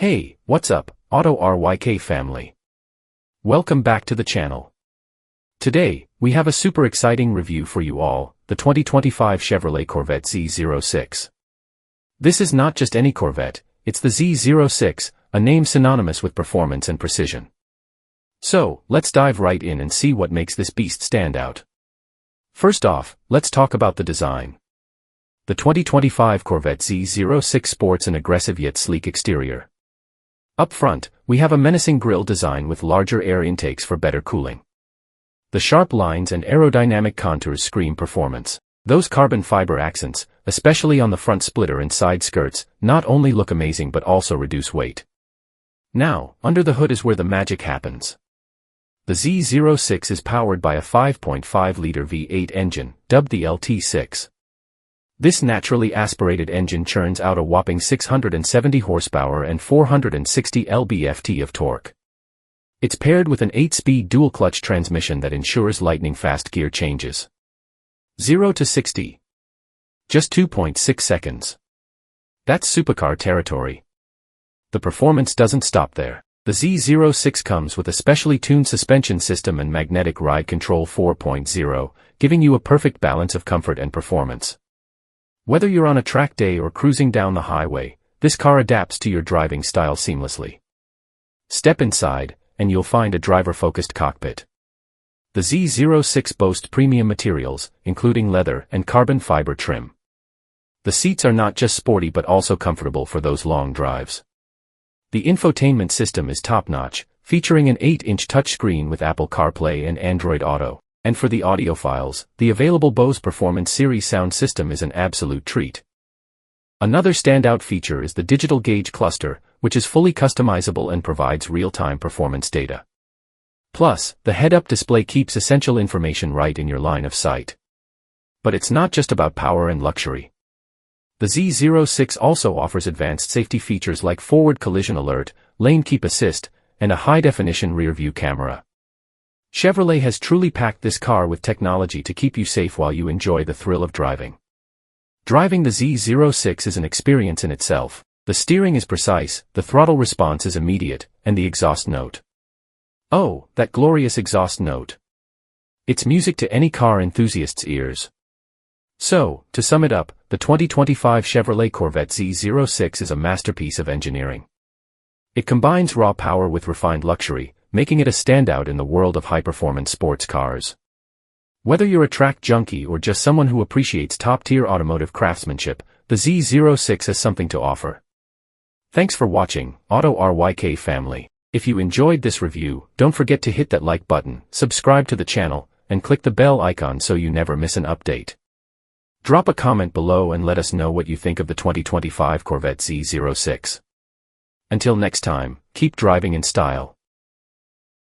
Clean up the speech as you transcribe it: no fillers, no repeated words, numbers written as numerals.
Hey, what's up, Auto RYK family? Welcome back to the channel. Today, we have a super exciting review for you all, the 2025 Chevrolet Corvette Z06. This is not just any Corvette, it's the Z06, a name synonymous with performance and precision. So, let's dive right in and see what makes this beast stand out. First off, let's talk about the design. The 2025 Corvette Z06 sports an aggressive yet sleek exterior. Up front, we have a menacing grille design with larger air intakes for better cooling. The sharp lines and aerodynamic contours scream performance. Those carbon fiber accents, especially on the front splitter and side skirts, not only look amazing but also reduce weight. Now, under the hood is where the magic happens. The Z06 is powered by a 5.5-liter V8 engine, dubbed the LT6. This naturally aspirated engine churns out a whopping 670 horsepower and 460 lb-ft of torque. It's paired with an 8-speed dual-clutch transmission that ensures lightning-fast gear changes. 0 to 60. Just 2.6 seconds. That's supercar territory. The performance doesn't stop there. The Z06 comes with a specially tuned suspension system and magnetic ride control 4.0, giving you a perfect balance of comfort and performance. Whether you're on a track day or cruising down the highway, this car adapts to your driving style seamlessly. Step inside, and you'll find a driver-focused cockpit. The Z06 boasts premium materials, including leather and carbon fiber trim. The seats are not just sporty but also comfortable for those long drives. The infotainment system is top-notch, featuring an 8-inch touchscreen with Apple CarPlay and Android Auto. And for the audiophiles, the available Bose Performance Series sound system is an absolute treat. Another standout feature is the digital gauge cluster, which is fully customizable and provides real-time performance data. Plus, the head-up display keeps essential information right in your line of sight. But it's not just about power and luxury. The Z06 also offers advanced safety features like forward collision alert, lane keep assist, and a high-definition rear-view camera. Chevrolet has truly packed this car with technology to keep you safe while you enjoy the thrill of driving. Driving the Z06 is an experience in itself. The steering is precise, the throttle response is immediate, and the exhaust note. Oh, that glorious exhaust note. It's music to any car enthusiast's ears. So, to sum it up, the 2025 Chevrolet Corvette Z06 is a masterpiece of engineering. It combines raw power with refined luxury, making it a standout in the world of high-performance sports cars. Whether you're a track junkie or just someone who appreciates top-tier automotive craftsmanship, the Z06 has something to offer. Thanks for watching, Auto RYK family. If you enjoyed this review, don't forget to hit that like button, subscribe to the channel, and click the bell icon so you never miss an update. Drop a comment below and let us know what you think of the 2025 Corvette Z06. Until next time, keep driving in style.